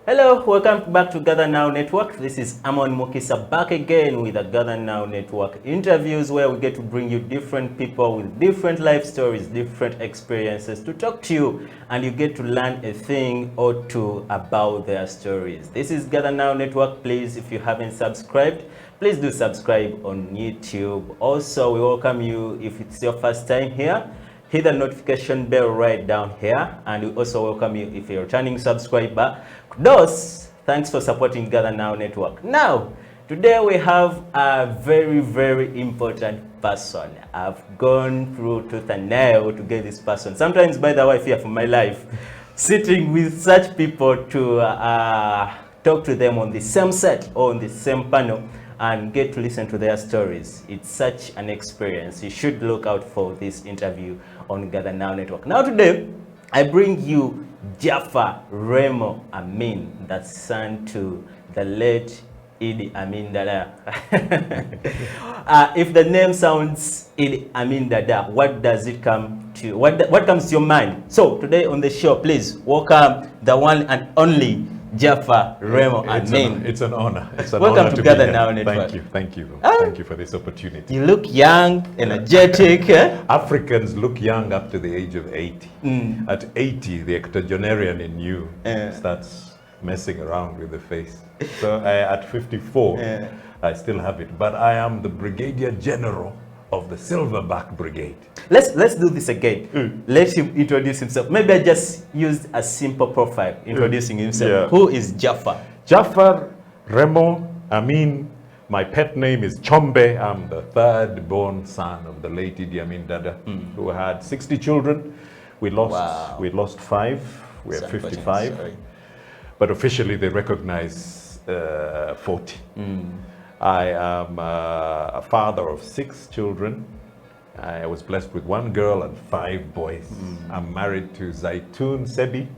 Hello, welcome back to Gather Now Network. This is Amon Mukisa back again with the Gather Now Network interviews where we get to bring you different people with different life stories, different experiences to talk to you, and you get to learn a thing or two about their stories. This is Gather Now Network. Please, if you haven't subscribed, please do subscribe on YouTube. Also, we welcome you if it's your first time here. Hit the notification bell right down here, and we also welcome you if you're a returning subscriber. Kudos, thanks for supporting Gather Now Network. Now, today we have a very, very important person. I've gone through tooth and nail to get this person. Sometimes, by the way, I fear for my life, sitting with such people to talk to them on the same set or on the same panel and get to listen to their stories. It's such an experience. You should look out for this interview on Gather Now Network. Now today, I bring you Jaffar Amin, that's son to the late Idi Amin Dada. If the name sounds Idi Amin Dada, what does it come to? What comes to your mind? So today on the show, please welcome the one and only Jaffar Amin. It's an honor. It's an Welcome honor to Gather be Now here. Network. Thank you. Thank you for this opportunity. You look young, energetic. Africans look young up to the age of 80. At 80, the octogenarian in you starts messing around with the face. So at 54, I still have it. But I am the Brigadier General of the Silverback Brigade. Let's do this again. Let him introduce himself. Maybe I just used a simple profile introducing himself. Yeah. Who is Jaffar? Jaffar Amin. My pet name is Chombe. I'm the third born son of the late Idi Amin Dada, who had 60 children. We lost 5. We have 55. But officially they recognize 40. I am a father of 6 children. I was blessed with 1 girl and 5 boys. I'm married to Zaitun Sebi.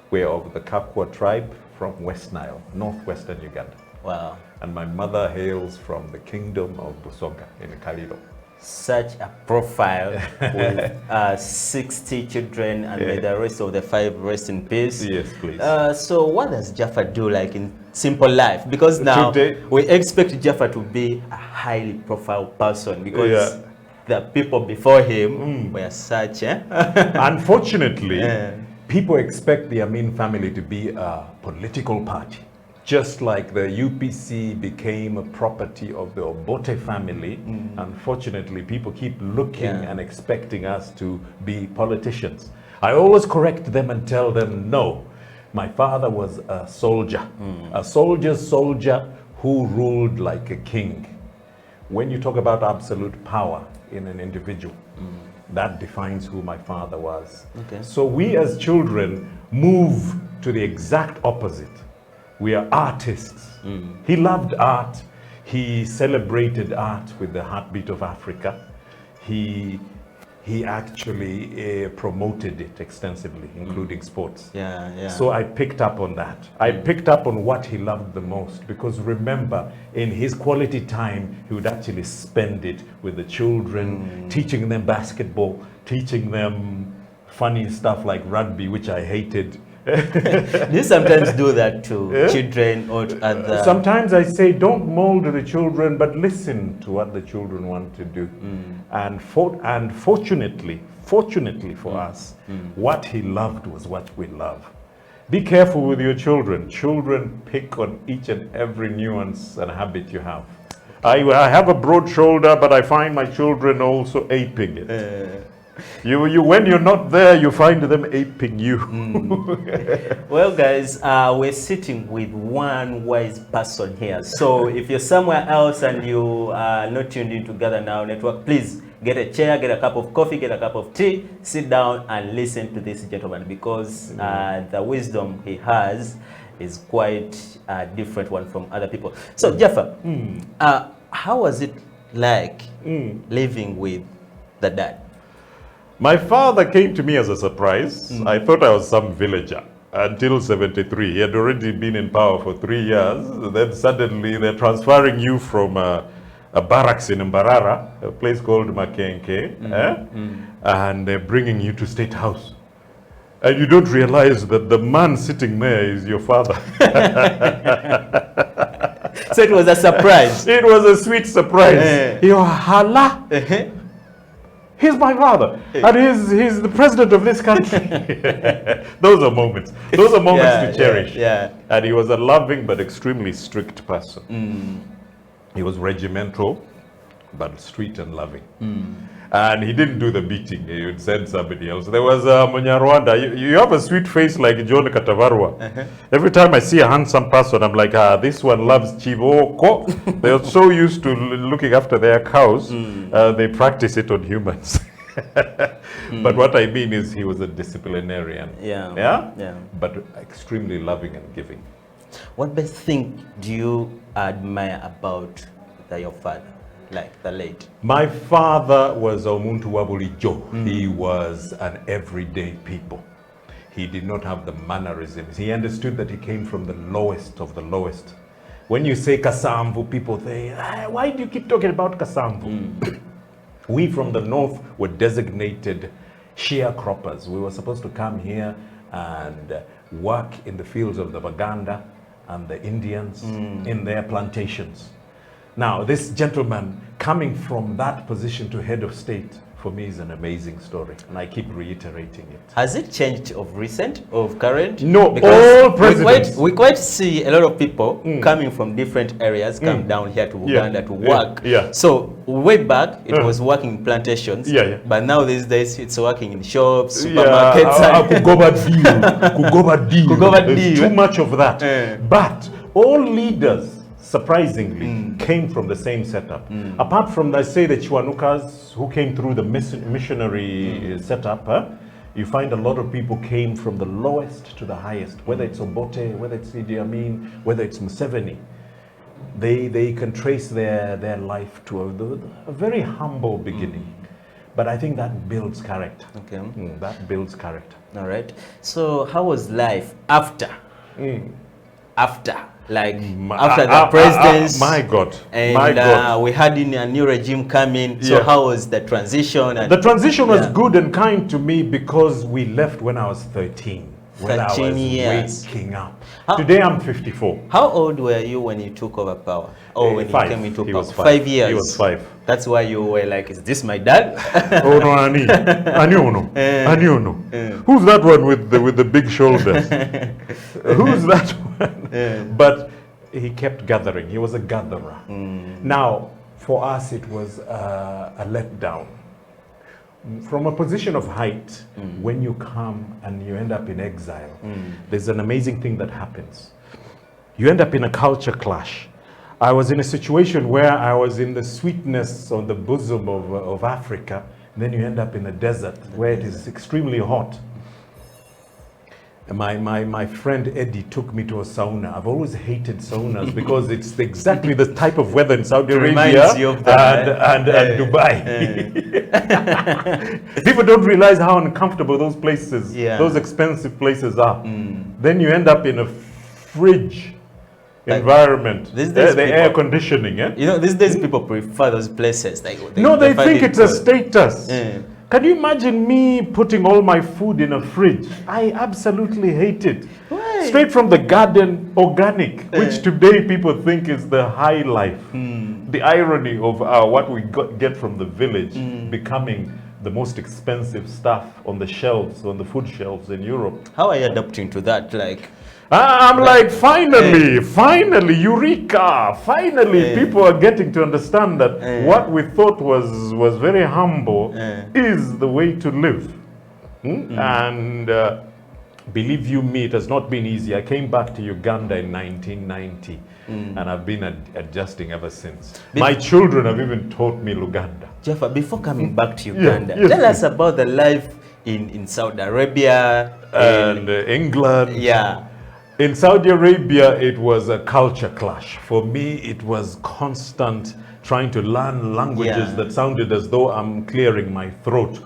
We're of the Kakwa tribe from West Nile, northwestern Uganda. Wow. And my mother hails from the kingdom of Busoga in Kalilo. Such a profile with 60 children, and may the rest of the 5 rest in peace. Yes, please. So what does Jaffar do like in simple life? Because now we expect Jaffar to be a highly profile person because the people before him were such. Unfortunately, people expect the Amin family to be a political party. Just like the UPC became a property of the Obote family, unfortunately, people keep looking and expecting us to be politicians. I always correct them and tell them, no, my father was a soldier, a soldier's soldier who ruled like a king. When you talk about absolute power in an individual, that defines who my father was. Okay. So we as children move to the exact opposite. We are artists. He loved art. He celebrated art with the heartbeat of Africa. He actually promoted it extensively, including sports. So I picked up on that. I picked up on what he loved the most, because remember, in his quality time, he would actually spend it with the children, teaching them basketball, teaching them funny stuff like rugby, which I hated. Do you sometimes do that to children or to other? Sometimes I say, don't mold the children, but listen to what the children want to do. And fortunately for us, what he loved was what we love. Be careful with your children. Children pick on each and every nuance and habit you have. I have a broad shoulder, but I find my children also aping it. When you're not there, you find them aping you. Well, guys, we're sitting with one wise person here. So if you're somewhere else and you are not tuned in to Gather Now Network, please get a chair, get a cup of coffee, get a cup of tea, sit down and listen to this gentleman, because the wisdom he has is quite a different one from other people. So, Jaffar, how was it like living with the dad? My father came to me as a surprise. I thought I was some villager until 73. He had already been in power for 3 years. Then suddenly they're transferring you from a barracks in Mbarara, a place called Makenke, and they're bringing you to State House. And you don't realize that the man sitting there is your father. So it was a surprise. It was a sweet surprise. You hala. He's my father, and he's the president of this country. Those are moments. Those are moments to cherish. Yeah. And he was a loving but extremely strict person. He was regimental, but street and loving. And he didn't do the beating. He would send somebody else. There was Munyarwanda. You have a sweet face like John Katavarwa. Every time I see a handsome person, I'm like, this one loves Chivoko. They're so used to looking after their cows, they practice it on humans. But what I mean is he was a disciplinarian. Yeah? But extremely loving and giving. What best thing do you admire about your father? Like the late? My father was Omuntu Wabulijo. He was an everyday people. He did not have the mannerisms. He understood that he came from the lowest of the lowest. When you say Kasamvu, people say, why do you keep talking about Kasamvu? We from the north were designated sharecroppers. We were supposed to come here and work in the fields of the Uganda and the Indians in their plantations. Now, this gentleman coming from that position to head of state, for me, is an amazing story, and I keep reiterating it. Has it changed of recent, of current? No, because all presidents. We quite see a lot of people coming from different areas come down here to Uganda to work. So way back, it was working in plantations, but now these days it's working in shops, supermarkets. There's too much of that. But all leaders, surprisingly, came from the same setup. Apart from, let's say, the Chiwanukas who came through the missionary setup, you find a lot of people came from the lowest to the highest, whether it's Obote, whether it's Idi Amin, whether it's Museveni. They can trace their life to a very humble beginning. But I think that builds character. Okay. That builds character. All right. So how was life after? After? Like after the presidents, my God, and we had a new regime coming. So how was the transition? And the transition was good and kind to me because we left when I was 13. When I was waking up. Today I'm 54. How old were you when you took over power? Or when you came into power? 5 years. He was 5. That's why you were like, is this my dad? Oh no, Aniuno. Who's that one with the big shoulders? Who's that one? But he kept gathering. He was a gatherer. Now, for us, it was a letdown. From a position of height, when you come and you end up in exile, there's an amazing thing that happens. You end up in a culture clash. I was in a situation where I was in the sweetness on the bosom of Africa, and then you end up in a desert where it is extremely hot. My friend Eddie took me to a sauna. I've always hated saunas because it's exactly the type of weather in Saudi Arabia and Dubai. People don't realize how uncomfortable those places, those expensive places are. Then you end up in a fridge environment. The air conditioning. You know, these days people prefer those places. They think it's a status. Can you imagine me putting all my food in a fridge? I absolutely hate it. Why? Straight from the garden, organic, which today people think is the high life. The irony of what we get from the village becoming the most expensive stuff on the shelves, on the food shelves in Europe. How are you adapting to that? Like, I'm like, finally, eureka! Finally, people are getting to understand that what we thought was very humble is the way to live. And believe you me, it has not been easy. I came back to Uganda in 1990, and I've been adjusting ever since. My children have even taught me Luganda. Jaffar, before coming back to Uganda, tell us about the life in Saudi Arabia and England. In Saudi Arabia, it was a culture clash. For me, it was constant trying to learn languages that sounded as though I'm clearing my throat.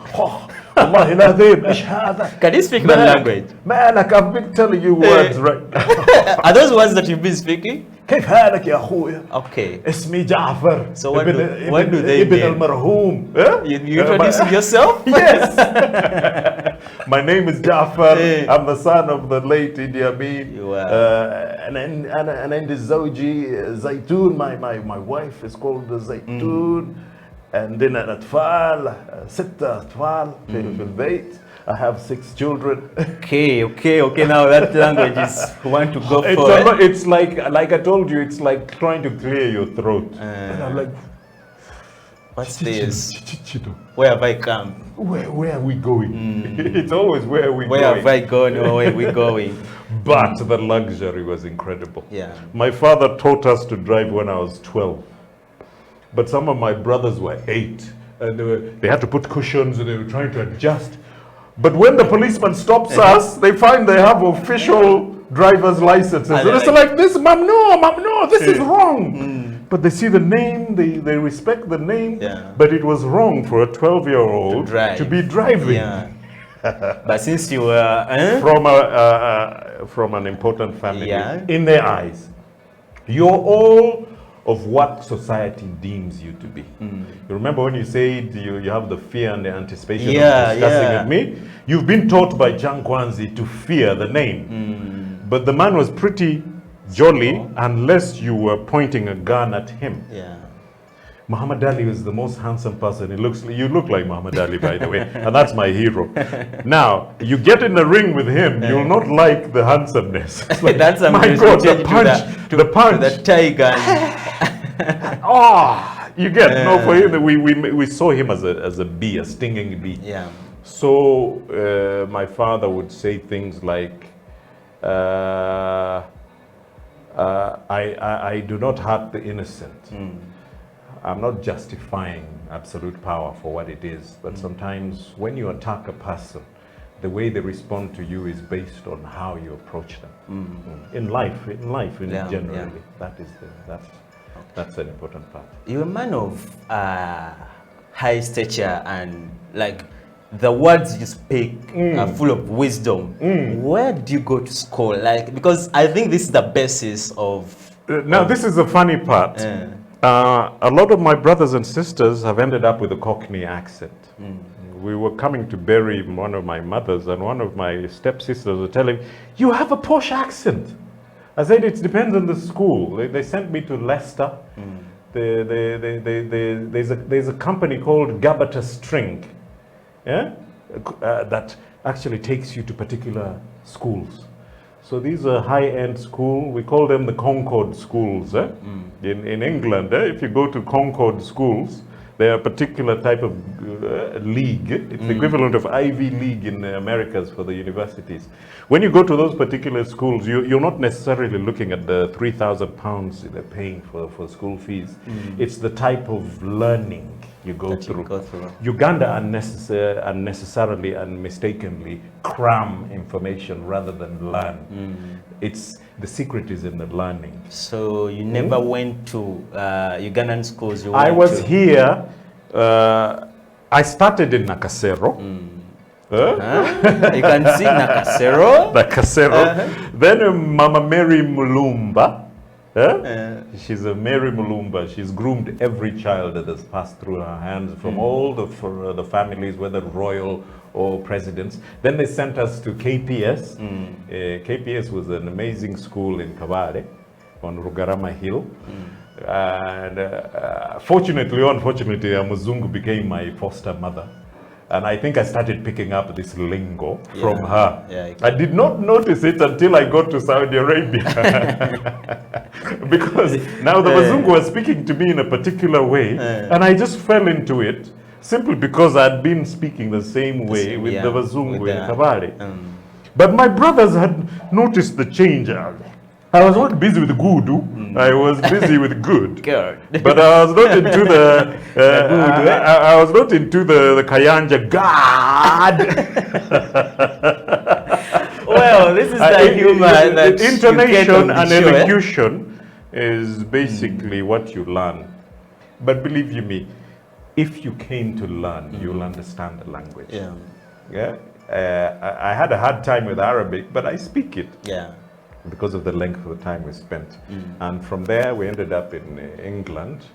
Can you speak that language? Man, like I've been telling you words right now. Are those words that you've been speaking? كيف حالك يا أخويا؟ Okay. اسمي جعفر. So what do they mean? ابن المرحوم. You introducing yourself? Yes. My name is Jaffar. I'm the son of the late Idi Amin. And then the Zawji, Zaytun, my wife is called Zaytun. And then Atfal, Sitta Atfal, في البيت. I have 6 children. Okay. Now that language is want to go for. It's like I told you, it's like trying to clear your throat. And I'm like, what's this? Where have I come? Where are we going? It's always where are we going? Where have I gone or where are we going? But the luxury was incredible. Yeah. My father taught us to drive when I was 12. But some of my brothers were 8. And they had to put cushions and they were trying to adjust. But when the policeman stops us, they find they have official driver's licenses. And it's like, this, mamno, this is wrong. But they see the name, they respect the name. Yeah. But it was wrong for a 12-year-old to be driving. Yeah. But since you were from an important family, in their eyes, you're all of what society deems you to be. You remember when you said you have the fear and the anticipation of discussing with me? You've been taught by Chan Kwanzi to fear the name. But the man was pretty jolly unless you were pointing a gun at him. Yeah. Muhammad Ali was the most handsome person. You look like Muhammad Ali, by the way, and that's my hero. Now, you get in the ring with him, you'll not like the handsomeness. Like, that's my God, the punch, the tiger. You get no for him. We saw him as a bee, a stinging bee. Yeah. So my father would say things like, I do not hurt the innocent. I'm not justifying absolute power for what it is, but sometimes when you attack a person, the way they respond to you is based on how you approach them. In life, generally. That's an important part. You're a man of high stature, and like the words you speak are full of wisdom. Where did you go to school? Like, because I think this is the basis of. Now, this is the funny part. A lot of my brothers and sisters have ended up with a Cockney accent. We were coming to bury one of my mothers, and one of my stepsisters was telling, you have a posh accent. I said, it depends on the school. They sent me to Leicester. There's a company called Gabata String, that actually takes you to particular schools. So these are high-end schools. We call them the Concord schools. In England, if you go to Concord schools, they are a particular type of league. It's the equivalent of Ivy League in the Americas for the universities. When you go to those particular schools, you're not necessarily looking at the £3,000 they're paying for school fees. It's the type of learning you go through. Uganda unnecessarily and mistakenly cram information rather than learn. The secret is in the learning. So you never went to Ugandan schools? I was here. I started in Nakasero. You can see Nakasero. Nakasero. Then Mama Mary Mulumba. She's a Mary Mulumba. She's groomed every child that has passed through her hands from all the families, whether royal or presidents. Then they sent us to KPS. KPS was an amazing school in Kabare on Rugarama Hill. And fortunately or unfortunately, Muzungu became my foster mother. And I think I started picking up this lingo from her. I did not notice it until I got to Saudi Arabia. Because now the Muzungu was speaking to me in a particular way, and I just fell into it, simply because I'd been speaking the same way with the Muzungu in Kabare. But my brothers had noticed the change. I was not busy with Gudu. I was busy with good. But I was not into the I was not into the Kayanja God. Well, this is the humor that intonation and elocution is basically what you learn. But believe you me, if you came to learn, you'll understand the language. I had a hard time with Arabic, but I speak it. Because of the length of the time we spent. And from there, we ended up in England.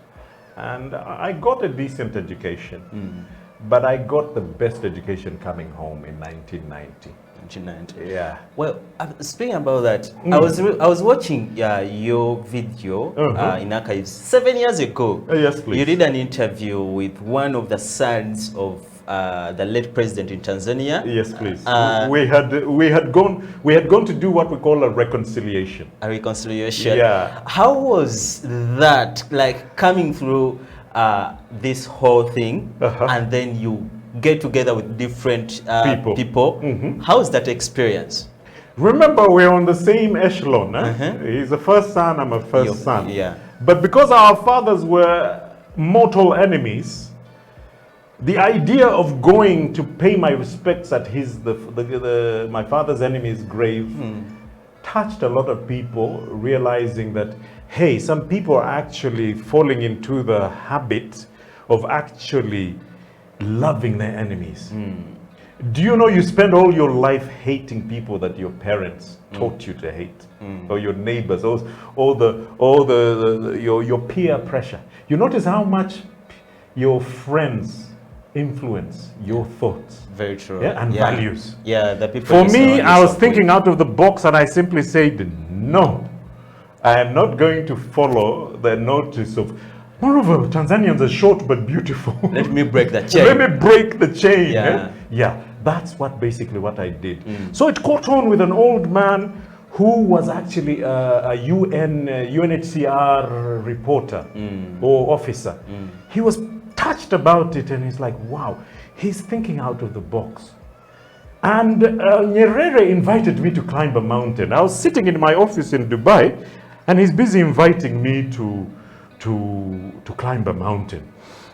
And I got a decent education. But I got the best education coming home in 1990. 1990. Yeah. Well, speaking about that, I was watching your video in archives 7 years ago. Yes, please. You did an interview with one of the sons of the late president in Tanzania. Yes, please. We had gone to do what we call a reconciliation. A reconciliation. Yeah. How was that, like, coming through this whole thing, and then you get together with different people? How's that experience? Remember, we're on the same echelon. He's the first son, I'm a first son. Yeah. But because our fathers were mortal enemies, the idea of going to pay my respects at my father's enemy's grave touched a lot of people, realizing that, hey, some people are actually falling into the habit of actually loving their enemies. Do you know you spend all your life hating people that your parents taught you to hate, or your neighbors, your peer pressure? You notice how much your friends influence your thoughts. Very true. And values. Yeah, the people. For me, I was thinking out of the box, and I simply said, no, I am not going to follow the notice of, moreover, Tanzanians are short but beautiful. Let me break the chain. Let me break the chain. Yeah. Yeah, that's basically what I did. So it caught on with an old man who was actually a UNHCR reporter or officer. He was touched about it, and he's like, wow, he's thinking out of the box. And Nyerere invited me to climb a mountain. I was sitting in my office in Dubai, and he's busy inviting me to climb a mountain.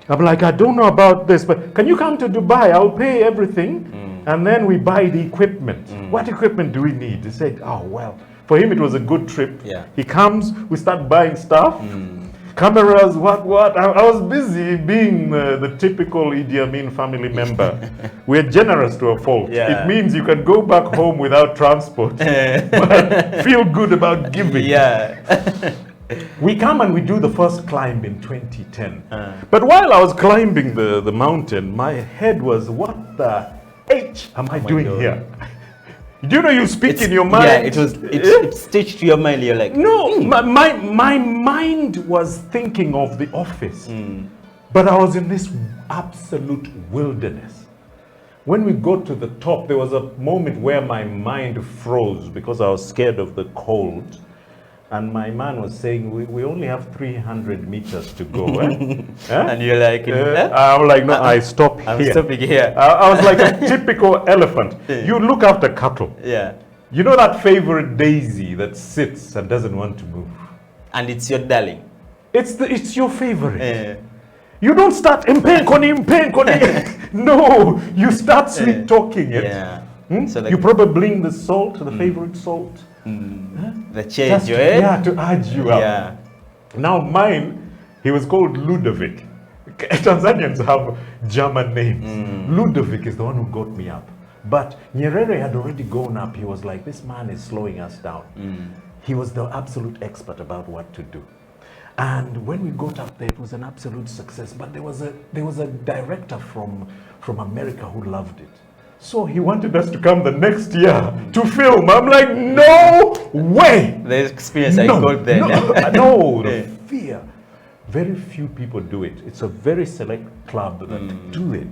I'm like, I don't know about this, but can you come to Dubai? I'll pay everything, and then we buy the equipment. What equipment do we need? He said, oh, well, for him it was a good trip. Yeah. He comes, we start buying stuff. Cameras, what? I was busy being the typical Idi Amin family member. We're generous to a fault. Yeah. It means you can go back home without transport, but feel good about giving. Yeah. We come and we do the first climb in 2010. But while I was climbing the mountain, my head was, what the H am I doing here? Do you know you speak in your mind? Yeah, it's stitched to your mind. You're like, no, my mind was thinking of the office, but I was in this absolute wilderness. When we got to the top, there was a moment where my mind froze because I was scared of the cold. And my man was saying, we only have 300 meters to go. And you're like, I'm like, no, I stop here. I'm stopping here. I was like a typical elephant. You look after cattle. Yeah. You know that favorite daisy that sits and doesn't want to move? And it's your darling. It's your favorite. You don't start impen. No, you start sweet talking it. Yeah. So you probably bring the salt, the favorite salt. The change, right? To urge you up. Yeah. Now mine, he was called Ludovic. Tanzanians have German names. Ludovic is the one who got me up. But Nyerere had already gone up. He was like, this man is slowing us down. He was the absolute expert about what to do. And when we got up there, it was an absolute success. But there was a director from America who loved it. So he wanted us to come the next year to film. I'm like, no way. The experience I got there. No, the fear. Very few people do it. It's a very select club that do it.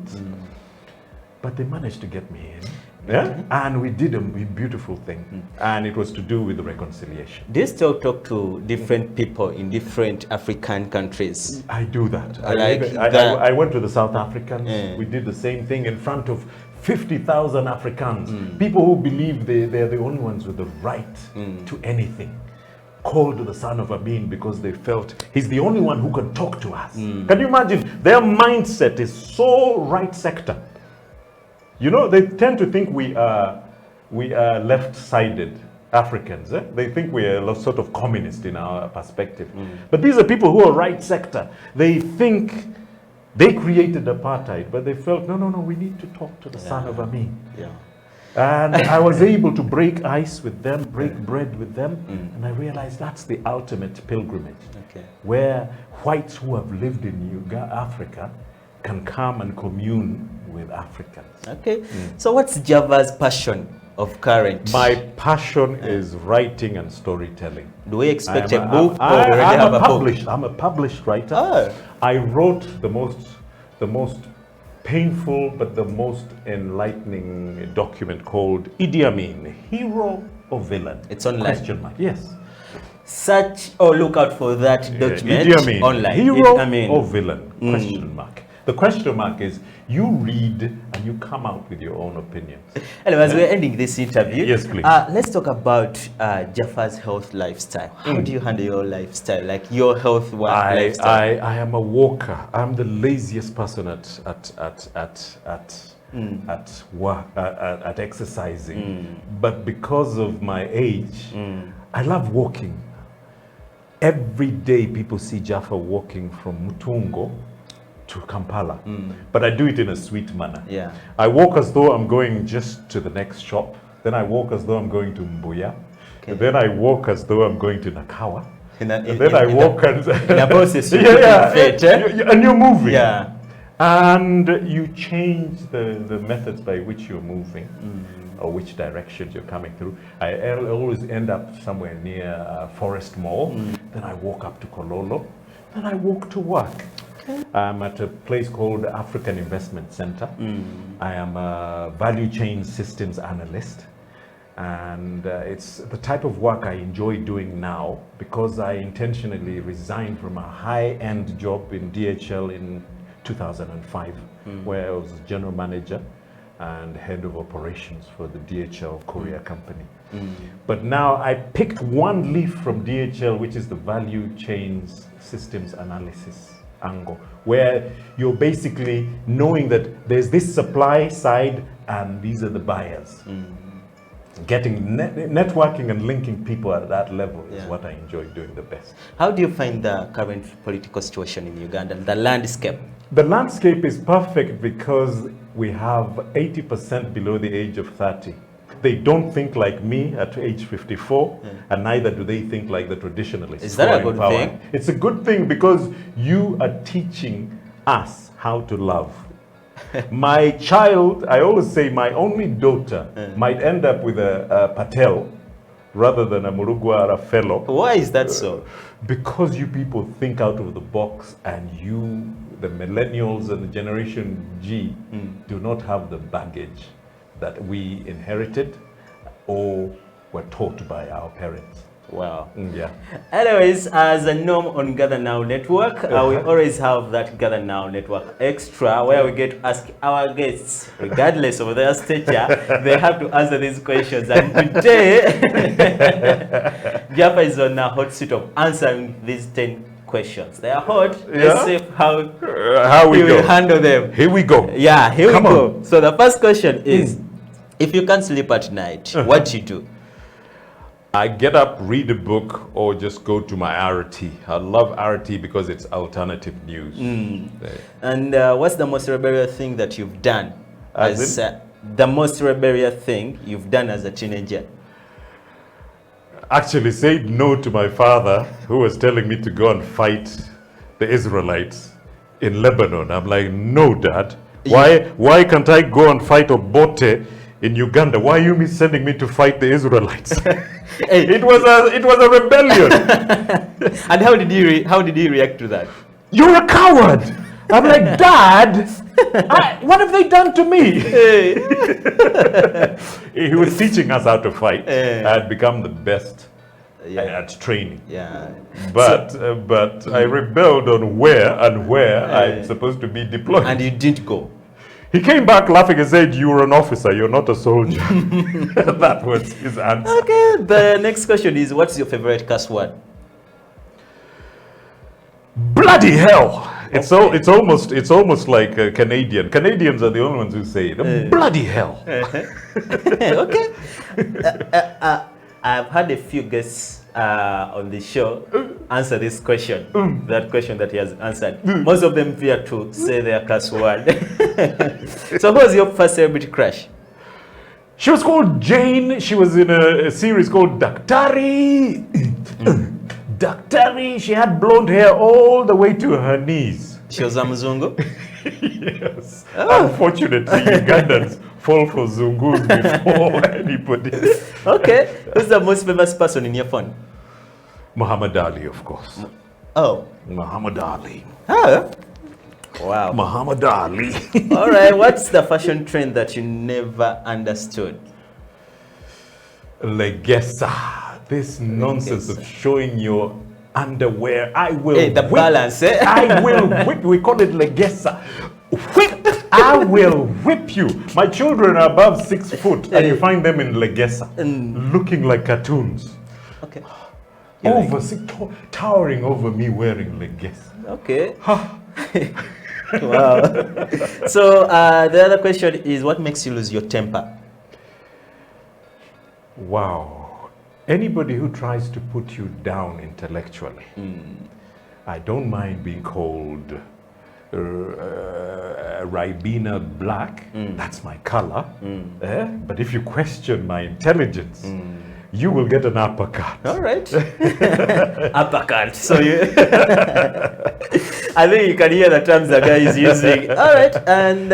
But they managed to get me in. Yeah? And we did a beautiful thing. And it was to do with the reconciliation. Do you still talk to different people in different African countries? I do that. Like I went to the South Africans. We did the same thing in front of 50,000 Africans. People who believe they're the only ones with the right to anything. Called the son of Amin because they felt he's the only one who can talk to us. Can you imagine? Their mindset is so right sector. You know, they tend to think we are left-sided Africans. They think we are sort of communist in our perspective. But these are people who are right sector. They think they created apartheid, but they felt, no, we need to talk to the son of Amin. Yeah. And I was able to break ice with them, break bread with them, and I realized that's the ultimate pilgrimage, where whites who have lived in Africa can come and commune with Africans. Okay. So what's Jaffar's passion of current? My passion is writing and storytelling. Do we expect a book or already have a book? I'm a published writer. Oh. I wrote the most painful but the most enlightening document called Idi Amin, hero or villain? It's online. Question mark. Yes. Search or look out for that document Idi Amin, online. hero or villain? Question mark. The question mark is you read and you come out with your own opinions. Anyway, as we're ending this interview, yes, please. Let's talk about Jaffar's health lifestyle. How do you handle your lifestyle, like your health lifestyle? I am a walker. I'm the laziest person at exercising. But because of my age, I love walking. Every day people see Jaffar walking from Mutungo to Kampala, but I do it in a sweet manner. Yeah. I walk as though I'm going just to the next shop. Then I walk as though I'm going to Mbuya. Okay. Then I walk as though I'm going to Nakawa. And you're moving. Yeah. And you change the methods by which you're moving. Or which directions you're coming through. I always end up somewhere near Forest Mall. Then I walk up to Kololo. Then I walk to work. Okay. I'm at a place called African Investment Center. I am a value chain systems analyst. And it's the type of work I enjoy doing now because I intentionally resigned from a high-end job in DHL in 2005, where I was general manager and head of operations for the DHL courier company. But now I picked one leaf from DHL, which is the value chains systems analysis angle, where you're basically knowing that there's this supply side and these are the buyers. Getting networking and linking people at that level is what I enjoy doing the best. How do you find the current political situation in Uganda, the landscape? The landscape is perfect because we have 80% below the age of 30. They don't think like me at age 54, and neither do they think like the traditionalists. Is that a good thing? It's a good thing because you are teaching us how to love. My child, I always say my only daughter might end up with a Patel rather than a Murugwara fellow. Why is that so? Because you people think out of the box and you, the millennials and the Generation G, do not have the baggage that we inherited or were taught by our parents. Wow. Yeah. Anyways, as a norm on Gather Now Network, we always have that Gather Now Network Extra where we get to ask our guests, regardless of their stature, they have to answer these questions. And today, Jaffar is on a hot seat of answering these 10 questions. They are hot. Let's see how we will handle them. Here we go. Yeah, here we go. So the first question is, if you can't sleep at night, what do you do? I get up, read a book, or just go to my RT. I love RT because it's alternative news. And what's the most rebellious thing that you've done? The most rebellious thing you've done as a teenager? Actually said no to my father, who was telling me to go and fight the Israelites in Lebanon. I'm like, no, Dad. Why can't I go and fight Obote in Uganda? Why are you sending me to fight the Israelites? It was a rebellion. And how did he react to that? You're a coward. I'm like, Dad, what have they done to me? He was teaching us how to fight. I had become the best at training. Yeah. But I rebelled on where I'm supposed to be deployed. And you didn't go. He came back laughing and said, "You're an officer, you're not a soldier." That was his answer. Okay, the next question is, what's your favorite cuss word? Bloody hell! It's almost like Canadian. Canadians are the only ones who say it. Bloody hell! Okay. I've had a few guests on the show answer this question, that question that he has answered. Most of them fear to say their cuss word. So who was your first celebrity crush? She was called Jane. She was in a series called Daktari. Daktari. She had blonde hair all the way to her knees. She was a Mzungu? Yes. Unfortunately, Ugandans fall for Zungus before anybody. Okay. Who's the most famous person in your phone? Muhammad Ali, of course. Oh. Muhammad Ali. Huh? Wow. Muhammad Ali. All right. What's the fashion trend that you never understood? Legessa. This nonsense of showing your underwear. I will the whip. balance, eh? I will whip. We call it legessa. Whip. I will whip you. My children are above 6 foot, and you find them in legessa, looking like cartoons. Okay. Towering over me wearing legessa. Okay. Wow. So the other question is, what makes you lose your temper? Wow. Anybody who tries to put you down intellectually. I don't mind being called Ribena black. That's my color. But if you question my intelligence, you will get an uppercut. All right. Uppercut. So you I think you can hear the terms the guy is using. All right. And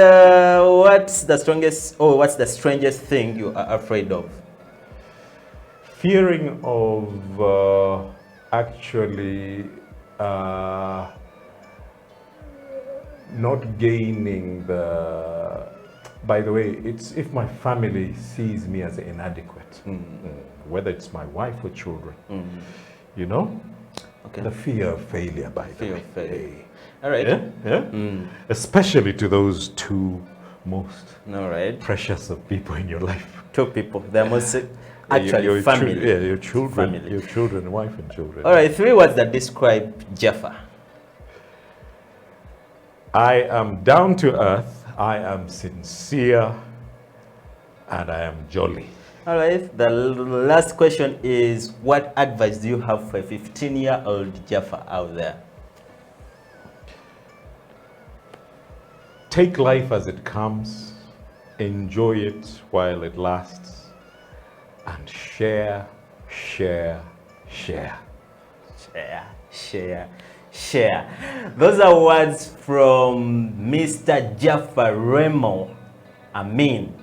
what's the strangest thing you are afraid of? Fearing of actually not gaining the. By the way, it's if my family sees me as inadequate, whether it's my wife or children, you know, the fear of failure. By the way, failure. All right. Especially to those two most precious of people in your life. Two people. They're most. Actually, your family. Your children. Family. Your children, wife and children. All right, 3 words that describe Jaffar. I am down to earth, I am sincere, and I am jolly. All right, the last question is, what advice do you have for a 15-year-old Jaffar out there? Take life as it comes, enjoy it while it lasts, and share. Those are words from Mr. Jaffar Amin,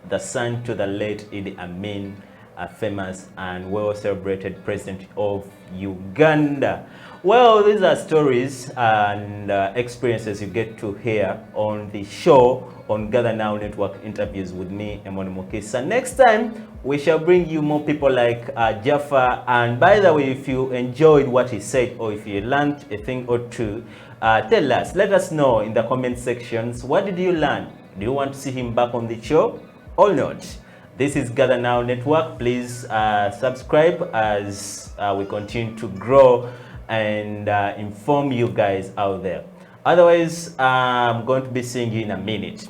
the son to the late Idi Amin, a famous and well-celebrated president of Uganda. Well, these are stories and experiences you get to hear on the show on Gather Now Network interviews with me, Amon Mukisa. Next time, we shall bring you more people like Jaffar. And by the way, if you enjoyed what he said or if you learned a thing or two, tell us, let us know in the comment sections. What did you learn? Do you want to see him back on the show or not? This is Gather Now Network. Please subscribe as we continue to grow and inform you guys out there. Otherwise, I'm going to be seeing you in a minute.